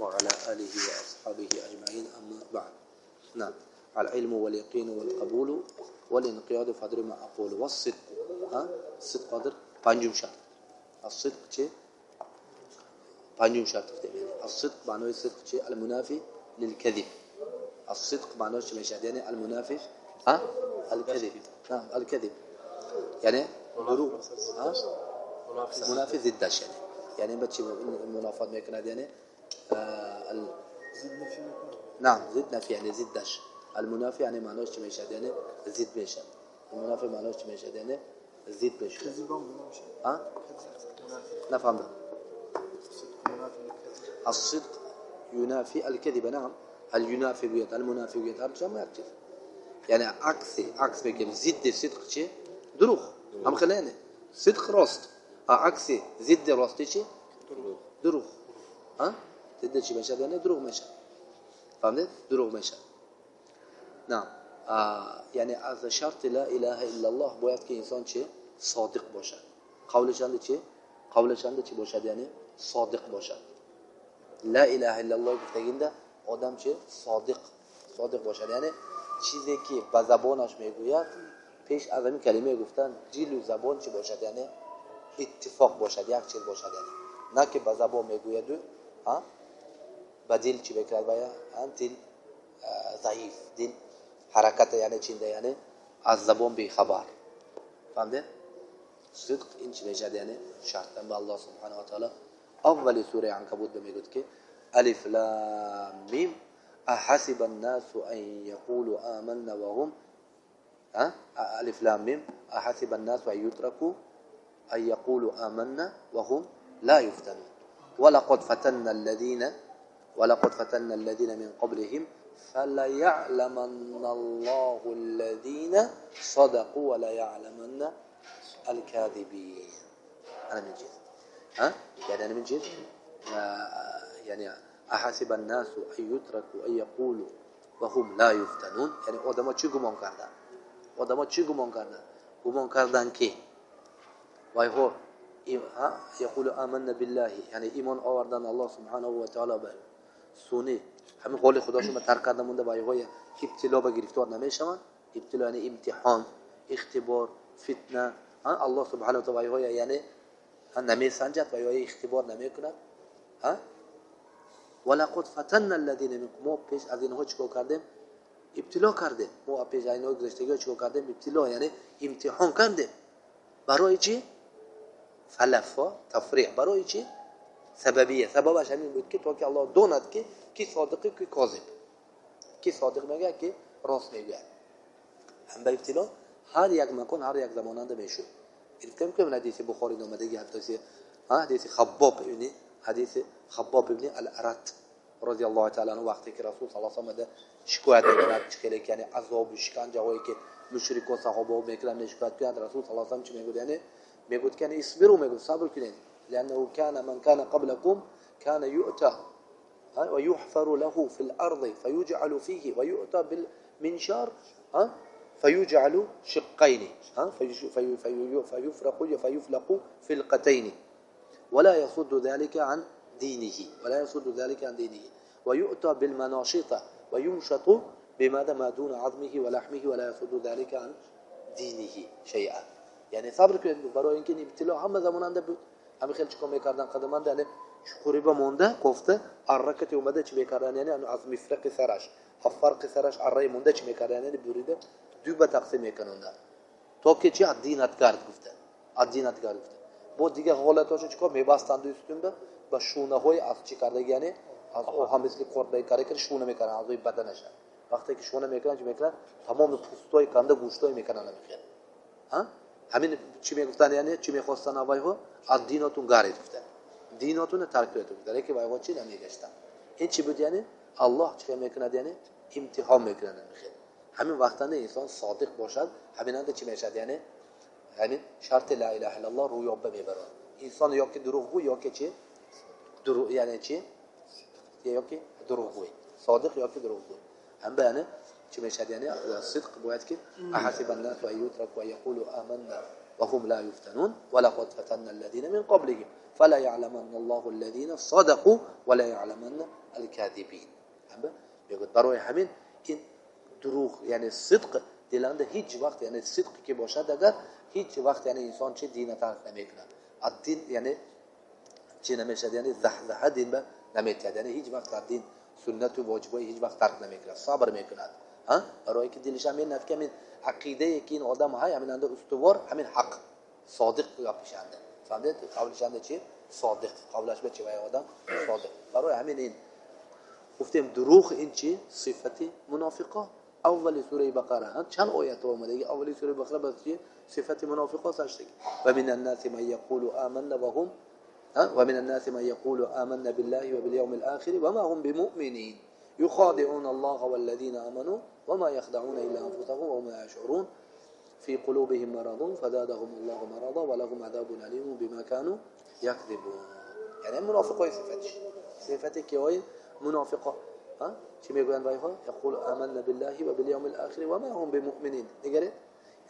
وعلى آله وأصحابه أجمعين أما بعد. نعم. العلم واليقين والقبول والانقياد فادر ما أقول والصدق. الصدق فادر بانجم شرط. الصدق شيء بانجم شرط. الصدق معناه الصدق شيء المنافي للكذب. الصدق معناه شيء مش يعني المنافي الكذب. نعم الكذب يعني دروغ. منافي ضدش يعني بتشي المنافات ما يكون يعني نعم ضد نفي يعني ضدش. المنافي يعني معناه شيء مش يعني ضد مش. المنافي معناه شيء مش يعني ضد مش. نفهم ده. الصدق ينافي الكذب. نعم الينافي بيت المنافي بيت أرجع ما يعرف يعني عكس بيكم ضد الصدق شيء دروغ. هم خلينا صدق راست عكس ضد راست شيء دروغ. ضد شيء مش يعني دروغ مش فهمت دروغ مش. نعم يعني از شرط لا اله الا الله باید که انسان چه صادق باشد. قولش اند چه باشد یعنی صادق باشد. لا اله الا الله گفتگینده آدم چه صادق باشد یعنی چیزی که به زبانش میگوید پیش از همین کلمه گفتن دل و زبان چه باشد یعنی اتفاق باشد یک چیز باشد یعنی نه که به زبان میگوید و به دل چه بکرد باید دل ضعیف دل حرکت یعنی چنده یعنی از زبان بی خبر. فهمده؟ صدق این چی میشه یعنی شرط به الله سبحانه و تعالی اول سوره عنکبوت میگه که الف لام میم احسب الناس ان يقولوا آمنا وهم الف لام میم احسب الناس ان يتركوا ان يقولوا آمنا وهم لا يفتنون ولقد فتنا الذين من قبلهم فلا يعلمن الله الذين صدقوا ولا يعلمن الكاذبين. أنا من جد يعني أنا من جد يعني أحسب الناس أن يتركوا أن يقولوا وهم لا يفتنون يعني آدم چی گمان کردن که وایهو يقول آمنا بالله يعني ایمان آوردن الله سبحانه و تعالی به سونه همین قول خداشون به ترک کردن مونده وایهای ابتلا به گرفتار نمیشون. ابتلا یعنی امتحان اختبار فتنه. الله سبحانه و تعالی وایهای یعنی نمیسنجد وایهای اختبار نمیکند. ولقد فتنا الذين منكم ما پیش از اینها چیکار کردیم ابتلا کردیم. ما پیش از اینها گذشتگی چیکار کردیم ابتلا یعنی امتحان کردیم. برای چی فلفا تفریع برای چی سببیه. سببش همین بود که تا که الله داند که کی صادقه کی کاذب. کی صادق میگه کی راست میگه. هم به ابتلا هر یک مکان هر یک زماننده میشه. گفتم که حدیث بخاری اومده حدیث خباب ابن الارت رضی الله تعالی عنه وقتی که رسول صلی الله علیه و آله شکایت می‌کرد چه یعنی عذاب و شکنجه هایی که مشرک و صحابه می‌کردن شکایت کرد رسول صلی الله علیه و آله چه میگه یعنی میگه که اصبروا میگه صبر کنید لانه كان من كان قبلكم كان يؤتى ويحفر له في الارض فيجعل فيه ويؤتى بالمنشار فيجعل شقين فيفلق فلقتين ولا يصد ذلك عن دينه ويؤتى بالمناشطة ويمشط بماذا ما دون عظمه ولحمه ولا يصد ذلك عن دينه شيئا. یعنی صبر کنید برای اینکه ابتلا همه زماننده بود. همین خیلی چیکار میکردن قدمان یعنی قریبا مونده گفته حرکت اومده چی میکردن یعنی از مفرق سرش فرق سرش اره مونده چی میکردن یعنی بریده دو به تقسیم میکنند تا که چی دینت کرد گفته با دیگه حالتاشو چیکار میبستند دوستون به شونه های از چی کرده یعنی از هم مثل خورده کاری که شونه میکنن از بدنش. وقتی که شونه میکنن چی میکنن تمام پوستای کنده گوشتای میکنن میخواد. همین چی میگفتن یعنی چی میخواستن وایها از دیناتون گارید گفتن دیناتون ترک کنید گفتن که وایها چی نمیگشتن. این چی بود یعنی الله چی میکنه یعنی امتحان میکنه میخواد. همین وقتا انسان صادق باشد همینند چی میشد یعنی همین شرط لا اله الا الله روی آب میبره. انسان یا که دروغگو یا که چی دروغ یعنی چی یا که دروغگو صادق یا که دروغگو هم بیانه چی میشد یعنی صدق باید که احسب الناس و یترکوا یقولوا آمنا وهم لا يفتنون ولقد فتنا الذين من قبلهم فلا يعلمن الله الذين صدقوا ولا يعلمن الكاذبين. برای همین این دروغ یعنی صدق دلنده هیچ وقت یعنی صدق که باشد اگر هیچ وقت یعنی انسان چه دین ترک نمیکنه. الدین یعنی چه نمیشه یعنی زحزحه دین به نمیتید یعنی هیچ وقت در دین سنت و واجبای هیچ وقت ترک نمیکنه صبر میکنه. برای که دلش همین نفکه همین عقیده که این آدم های همین انده استوار همین حق صادق یا پیشنده فهمید قولش انده چی صادق قولش به چه وای آدم صادق. برای همین این گفتیم دروغ این چی صفت منافقه. اول سوره بقره چند آیت اومده اولی سوره بقره بس چی صفت منافقه ساشته و من الناس من يقول آمنا وهم ومن الناس من يقول آمنا بالله وباليوم الآخر وما هم بمؤمنين يخادعون الله والذين آمنوا وما يخدعون إلا أنفسهم وهم لا يشعرون في قلوبهم مرض فزادهم الله مرضا ولهم عذاب أليم بما كانوا يكذبون. يعني المنافقة صفتك كيوي منافقة چی میگویند وایها یقول آمنا بالله و بالیوم الاخر و ما هم بمؤمنین. نگره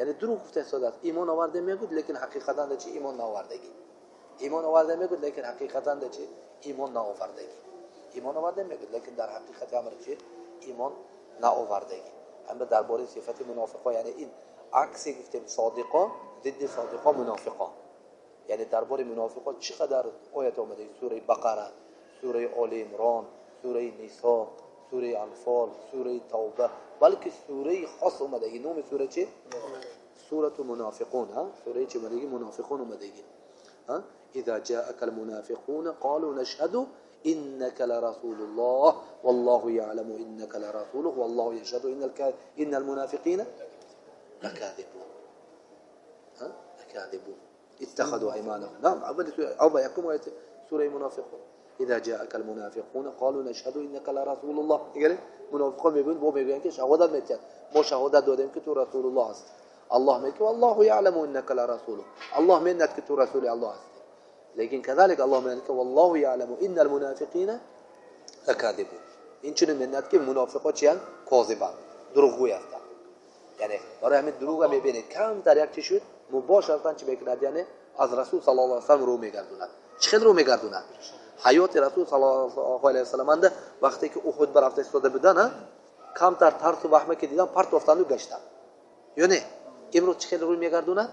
یعنی دروغ گفته صادق ایمان آورده میگوید لیکن حقیقتا چی ایمان نآوردگی ایمان آورده میگوید لیکن حقیقتا چی ایمان نآوردگی ایمان آورده میگوید لیکن در حقیقت امر چی ایمان نآوردگی. اما درباره صفت منافقا یعنی این عکس گفتیم صادقا ضد صادقا منافقا. یعنی درباره منافقا چقدر آیات اومده سوره بقره سوره آل عمران سوره نساء سوره انفال سوره توبه بلکه سوره خاص اومده نام سوره چه سوره منافقون سوره چه اومده منافقون اومده اذا جاءك المنافقون قالوا نشهد انك لرسول الله والله يعلم انك لرسوله والله يشهد ان المنافقين لكاذبون لكاذبون اتخذوا ايمانهم. نعم اول سوره يقوم سوره منافقون اذا جاءك المنافقون قالوا نشهد انك لرسول الله. دیگه منافقان میگن که شهادت میدن ما شهادت دادیم که تو رسول الله هست. الله میگه والله يعلم انك لرسوله الله میدونه که تو رسول الله هست. لیکن كذلك الله میگه که والله يعلم ان المنافقين لكاذبون. این چنین میدونه که منافقا چیان کاذبان دروغگوی هستند. یعنی برای همین دروغ میبینه کم در یک چی شد مباشرتا چی میکند یعنی از رسول صلی الله علیه و سلم رو میگردوند. چقدر رو میگردوند حیات رسول صلی الله علیه و سلم انده وقتی که احد برافت ایستاده بودن کم تر ترس و وهمه که دیدن پرت افتادن و گشتن. یعنی امروز چقدر روی میگردوند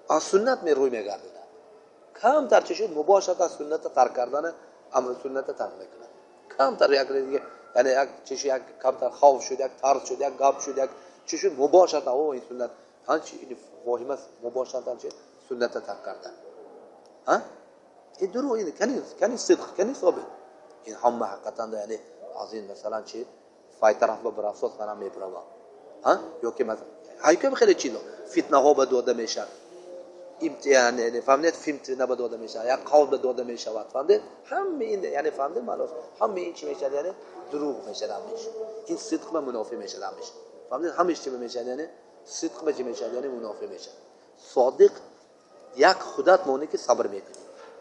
از سنت می روی میگردوند. کم تر چه شد مباشرتا سنت ترک کردن امر سنت ترک میکنن. کم تر یک دیگه یعنی یک چیزی یک کم تر خوف شد یک ترس شد یک گاب شد یک چه شد مباشرتا او این سنت هنچی این واهمه مباشرتا چه سنت ترک کردن. این دروغ اینه کنی صدق کنی ثابت این هم حقیقتا یعنی از این مثلا چی فای طرف به براساس منم میبرم یا که مثلا هایکم خیلی چیزا فتنه ها به داده میشه امتحان یعنی فهمیدید فتنه به داده میشه یا قول به داده میشه فهمیدید همه این یعنی فهمیدید معناش همه این چی میشه یعنی دروغ میشه همیشه این صدق به منافی میشه همیشه فهمیدید همیشه چی میشه یعنی صدق به چی میشه یعنی منافی میشه. صادق یک خودت مونی که صبر میکنی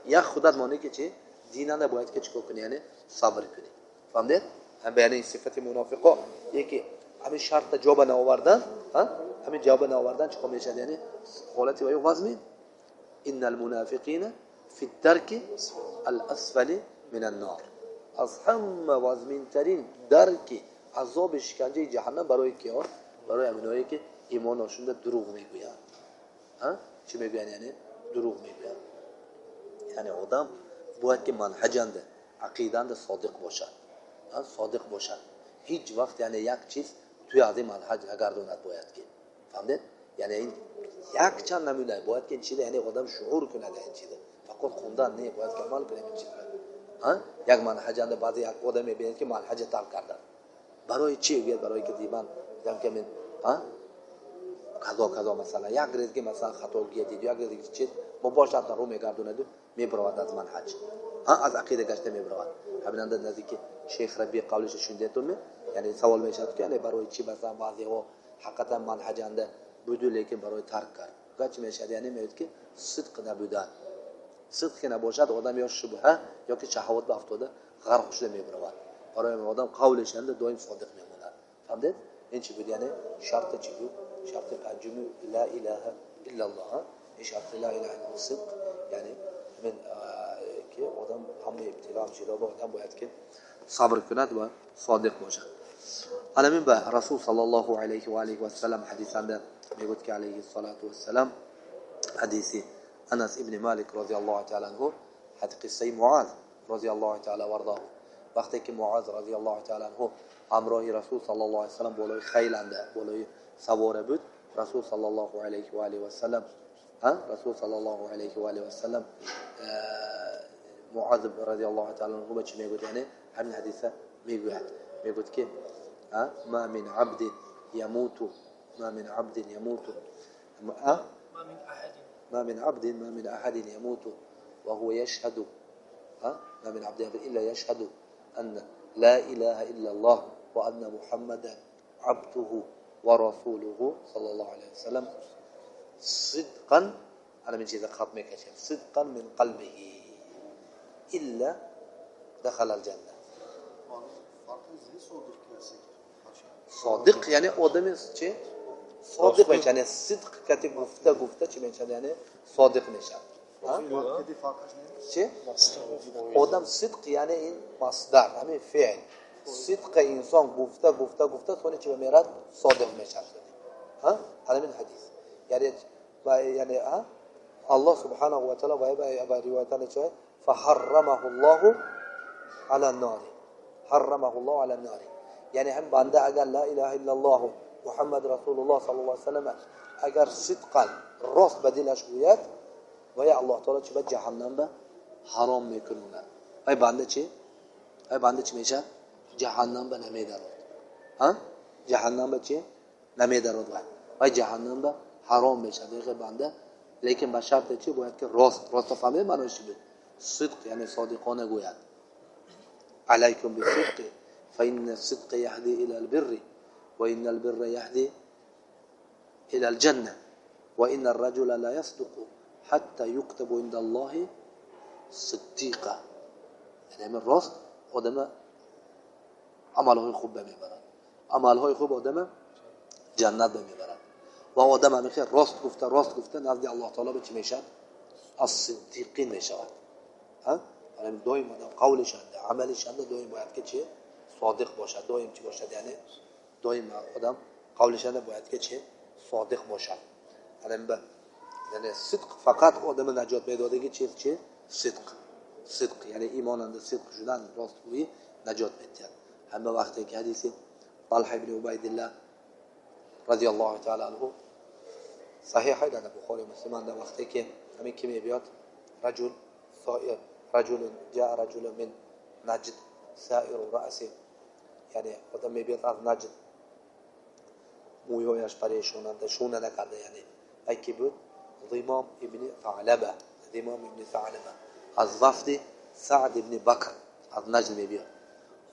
یک خودت مونی که چی دینه نباید که چیکار کنی یعنی صبر کنی. فهمیدید هم بیان این صفت منافقا یکی همین شرط جواب نآوردن همین جواب نآوردن چیکار میشه یعنی حالتی وای وزمین ان المنافقین فی الدرک الاسفل من النار. از همه وزمین ترین درک عذاب شکنجه جهنم برای کیا برای همونایی که ایمانشون دروغ میگویند. چی میگوین یعنی دروغ میگوین یعنی آدم باید که منهجنده عقیدند صادق باشد صادق باشد هیچ وقت یعنی یک چیز توی از این منهج نگرداند باید که فهمید یعنی این یک چند نمونه باید که این چیز یعنی آدم شعور کنه این چیز فقط خوندن نه باید که عمل کنه این چیز یک منهجنده بعضی یک آدم میبینید که منهج ترک کردن برای چی بیاد برای که دیدن دیدم که من کذا مثلا یک ریزگی مثلا خطاگی دید یک ریزگی چیز مباشرتا رو میگردوند میبرود از منهج از عقیده گشته میبرود. همیننده نزدیک شیخ ربیع قولش شنیدتون یعنی سوال میشد که یعنی برای چی مثلا بعضی ها حقیقتا منهجنده بودو لیکن برای ترک کرد گچ میشد یعنی میگه که صدق نبودن صدق که نباشد آدم یا شبهه یا که شهوات به افتاده غرق شده میبرود. برای آدم قولش انده دائم صادق میمونه. فهمید این چی بود یعنی شرط چی بود شرط پنجمی لا اله إلا الله يشهد لا إله إلا الله الصدق يعني من كي آدم هم ابتلاء جلابه آدم باید که صبر کند و صادق باشد. علمین به رسول صلی الله علیه و آله و سلم حدیثنده میگوید که علیه الصلاة و السلام حدیثی انس ابن مالک رضی الله تعالی عنه حدیث قصه معاذ رضی الله تعالی ورضاه وقتی که معاذ رضی الله تعالی عنه همراه رسول صلی الله علیه و سلم بالای خیلنده بالای سواره بود رسول صلی الله علیه و آله و سلم رسول صلی الله علیه و آله و سلم معاذ رضی الله تعالی عنه به چی میگوید یعنی همین حدیثه میگوید که ما من عبد يموت ما من عبد يموت ما من أحد يموت وهو يشهد ما من عبد إلا يشهد أن لا إله إلا الله وأن محمدا عبده ورسوله صلى الله عليه وسلم صدقا أنا من شيء ذكرت ميك صدقا من قلبه إلا دخل الجنة. صادق يعني آدم چه؟ صادق میشه یعنی صدق کتی گفته چی میشه یعنی صادق میشه. چه؟ آدم صدق یعنی این مصدر همین فعل صدق انسان گفته سونی چی میرد صادق میشه. همین حدیث یعنی الله سبحانه و تعالی با روایتان چه فحرمه الله على النار حرمه الله على النار یعنی هم بنده اگر لا اله الا الله محمد رسول الله صلی الله علیه و سلم اگر صدقا راست به دلش گوید و یا الله تعالی چه به جهنم به حرام میکنه ای بنده چی میشه جهنم به نمیدارد جهنم به چی نمیدارد و جهنم به حرام میشه دیگه بنده لیکن به شرط چی باید که راست فهمید معنیش چی بود صدق یعنی صادقانه گوید علیکم بالصدق فإن الصدق يهدي إلى البر وإن البر يهدي إلى الجنة وإن الرجل لا يصدق حتى يكتب عند الله صديقا يعني من راست آدم عملهای خوب میبرد عملهای خوب آدم جنت میبرد و آدم همیشه راست گفته نزد الله تعالی به چی میشد از صدیقین میشود یعنی دائم آدم قولش عملش دائم باید که چیه صادق باشد دائم چی باشد یعنی دائم آدم قولش باید که چه صادق باشد یعنی صدق فقط آدم نجات میدادگی چه صدق یعنی ایمانند صدق شدن راستگویی نجات میدهد همه وقتی که حدیث طلحه بن عبیدالله رضی الله تعالی عنه صحیح در بخاری مسلم در وقتی که همین که میبیاد جاء رجل من نجد سائر رأسه یعنی آدم میبیاد از نجد مویهایش پریشاننده شونه نکرده یعنی اکی بود ضمام ابن ثعلبه از وفد سعد ابن بکر از نجد میبیاد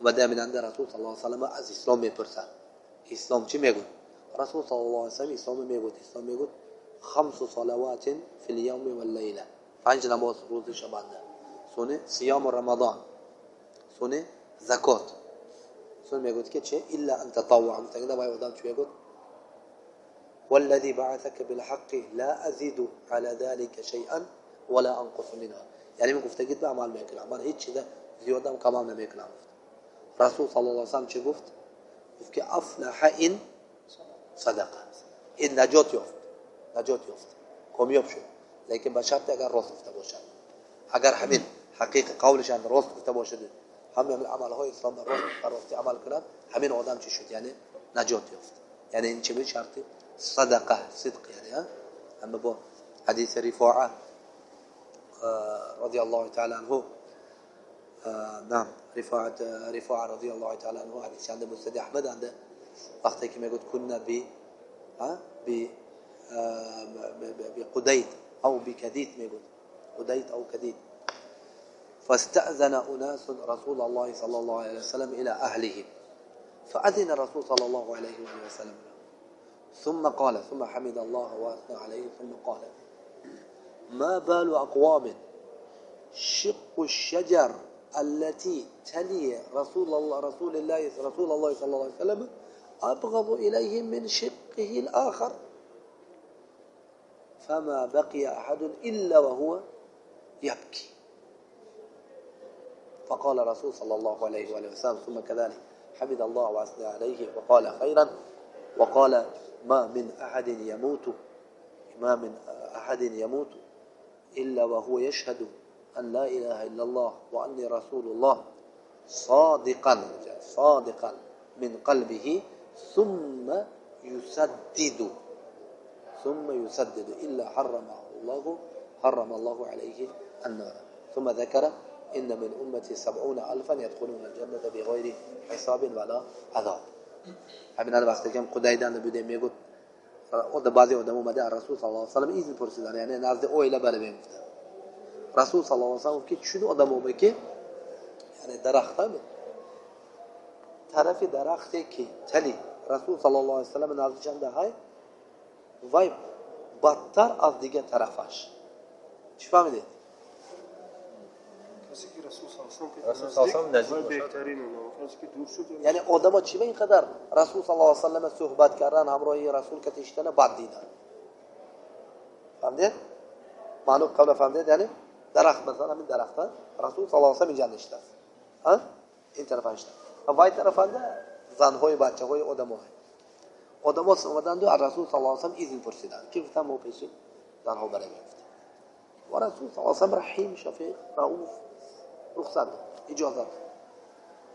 و دامننده رسول صلی الله علیه و سلم از اسلام میپرسن اسلام چی میگه رسول صلی الله علیه و سلم اسلام میگه 5 صلوات فی اليوم واللیله 5 نماز روز شبانه سونه صیام رمضان سونه زکات سونه میگه که چه الا ان تطوع متقدا وای آدم چه میگه والذي بعثك بالحق لا ازيد على ذلك شيئا ولا انقص منها یعنی من گفته گید به عمل میکنم من هیچ چیز زیاده کم نمیکنم رسول صلی الله علیه و سلم چه گفت که افلح این صدقه این نجات یافت کامیاب شد لیکن به شرط اگر راست گفته باشد اگر همین حقیقت قولش راست گفته باشد همین عملهای اسلام راست عمل کنند همین آدم چی شد یعنی نجات یافت یعنی این چه به شرط صدقه صدق یعنی اما با حدیث رفاعه رضی الله تعالی عنه نعم رفاعه رضی الله تعالی عنه حدیث عند مسند احمد عنده وقتی که میگه كنا بقديد او بكديد میگه قديد او كديد فاستأذن أناس رسول الله صلى الله عليه وسلم إلى أهلهم فأذن الرسول صلى الله عليه وسلم ثم حمد الله وأثنى عليه ثم قال ما بال أقوام شق الشجر التي تلي رسول الله صلى الله عليه وسلم أبغض إليهم من شقه الآخر فما بقي أحد إلا وهو يبكي. فقال رسول صلى الله عليه وآله وسلم ثم كذلك حمد الله وأثنى عليه وقال خيرا وقال ما من أحد يموت إلا وهو يشهد أن لا إله إلا الله وأني رسول الله صادقا من قلبه ثم يسدد إلا حرم الله عليه النار. ثم ذكر إن من أمتي 70,000 يدخلون الجنة بغير حساب ولا عذاب. همین وقتی که خدایدان بوده میگفت اون بعضی آدم اومده رسول صلی الله علیه و سلم ایزن پرسیدن، یعنی نزد اویلا بره میگفتن رسول صلی الله علیه و سلم که چون آدم اومده که یعنی درخت هم طرف درختی که تلی رسول صلی الله علیه و سلم نزد چنده های وای بدتر از دیگه طرفش چی فهمیدید؟ کسی که رسول صلی الله علیه و سلم بهترین اونه، کسی که دور شد یعنی آدما چی به اینقدر رسول صلی الله علیه و سلم صحبت کردن همراهی رسول که تشتن بد دیدن. فهمیدید؟ معلوم قبل فهمیدید؟ یعنی درخت مثلا همین درخت رسول صلی الله علیه و سلم اینجا نشسته ها این طرف نشسته و وای طرف زنهای بچهای آدم‌ها اومدن و رسول صلی الله علیه و سلم ایزن پرسیدن که گفتم ما پیش زنها برای میگفتن و رسول صلی الله علیه و سلم رحیم شفیق رؤوف رخصت اجازه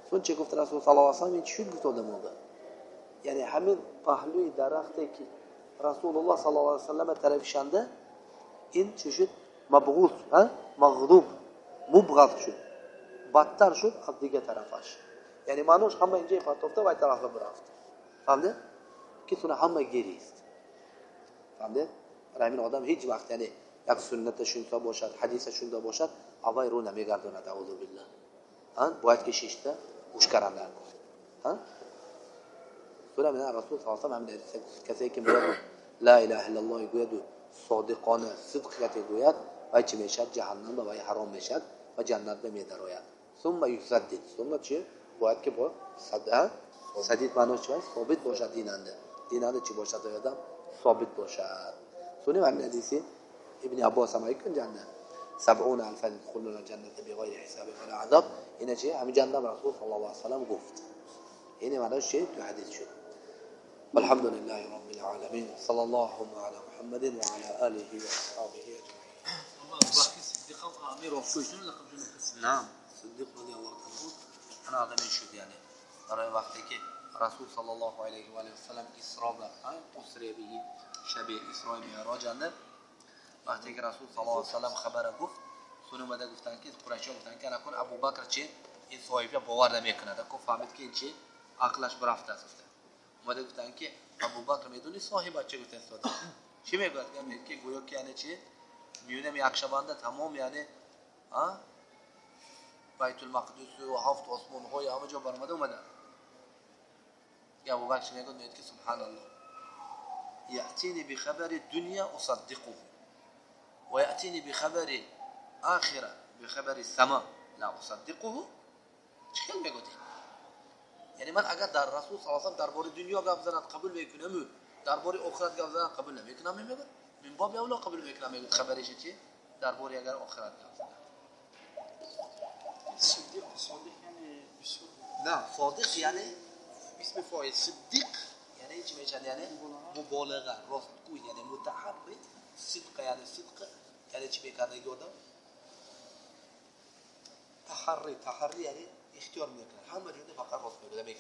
چون چه گفت رسول صلی الله علیه و سلم این چی گفت آدم‌ها یعنی همین پهلوی درختی که رسول الله صلی الله علیه و سلم طرفشنده این چه شد مبغوض مغضوب مبغض شد بدتر شد از دیگه طرفش. یعنی مانوش همه اینجا پاتوفته و این طرف برفت. فهمده؟ که تونه همه گریست. فهمده؟ برای همین آدم هیچ وقت یعنی یک سنتشون تا باشد حدیثشون تا باشد اوای رو نمیگرداند اعوذ بالله. باید که شیشته گوش کردن کنه. سوره من رسول صلی الله علیه و سلم کسی که میگه لا اله الا الله گوید صادقانه صدق گوید و چه میشد جهنم و حرام میشد و جنت به میدراید. ثم یسدد ثم چه باید که با سدید معناش چیه؟ ثابت باشد دیننده چی باشد آدم ثابت باشد. سونی همین حدیثی ابن عباس هم میگن جنت 70,000 يدخلون الجنة بغير حساب ولا عذاب. این چیه؟ همین جنت رسول صلی الله علیه و سلم گفت. این معناش چیه؟ تو حدیث شد. والحمد لله رب العالمين صلى الله على محمد وعلى آله وأصحابه أجمعين. نعم صديق رضي الله عنه أنا هذا من شد يعني ترى وقتی که رسول صلی الله علیه و آله و سلم اسراء اسری به شب اسراء معراج اند وقتی که رسول صلی الله علیه و سلم خبر گفت سون اومده گفتن که قریشا گفتن که نکن ابوبکر چه این صاحب باور نمیکنه که فهمید که این چه عقلش برفته است. اومده گفتن که ابوبکر میدونی صاحب چه گفته است چی میگه که گویا که یعنی چی میونه می اکشبنده تمام یعنی بیت المقدس و هفت آسمان های همه جا برآمده اومده. یا ابوبکر میگه که سبحان الله یاتینی بخبر الدنيا اصدقه و یاتینی بخبر آخره بخبر السماء لا اصدقه. چه میگه؟ یعنی من اگر در رسول صلی الله علیه و سلم درباره دنیا گپ زدن قبول میکنم درباره آخرت گپ زدن قبول نمیکنم میگه من باب اولا قبول میکنم میگه خبرش چیه درباره اگر آخرت گپ زدن صدیق یعنی نه صادق یعنی اسم فاعل صدیق یعنی چی میشه یعنی مبالغه راستگوی یعنی متحرک صدق یعنی چی میکنه گفتم تحری یعنی اختیار میکنه همه جوره فقط راست میگه میگه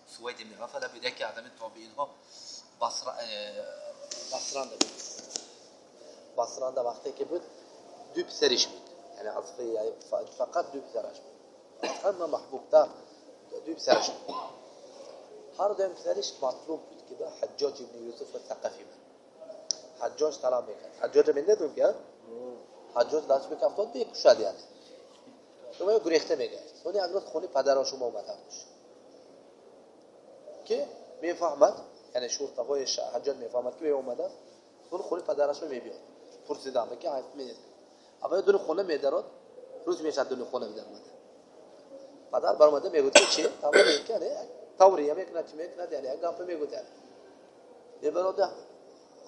سوید ابن غفله بوده که آدم تابعین ها بصران ده وقتی که بود دو پسرش بود یعنی اصلی فقط دو پسرش بود همه محبوب تر دو پسرش بود هر دو پسرش مطلوب بود که به حجاج ابن یوسف ثقفی بود حجاج طلب میکرد حجاج من ندون که حجاج داشت میکفتاد بکشد یعنی شما گریخته میگه سونی اگر خونه پدر شما اومده باشه که میفهمد یعنی شرطه های حجاج میفهمد که اومده اون خونه پدرش رو میبیاد پرسیدم که حد میده اما دون خونه میدارد روز میشه دون خونه میدارد پدر برآمده میگه چی تمام میکنه توریه میکنه چی میکنه یعنی گپ میگه میبرد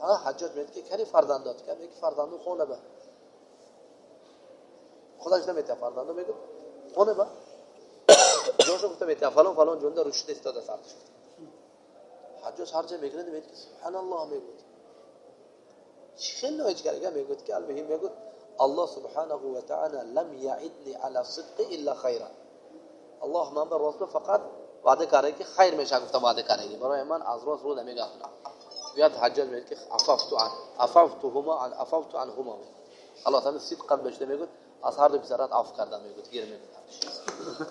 حجاج میگه که کلی فرزندات که میگه فرزندو خونه با خودش نمیته فرزندو میگه خونه با جوشو گفته میته فلان جونده روش استاده سرش حجاج هر جا میگه میگه سبحان الله میگه خیلی نوعی کرده میگه که البته میگه الله سبحانه و تعالی لم يعدني على الصدق الا خيرا الله من به راست فقط وعده کرده که خیر میشه گفته وعده کرده برای من از راست رو نمیگه بیاد حجاج میگه که عفوت عنهما الله تعالی صدق قلبش میگه از هر دو پسرات عفو کرده میگه گیر میگه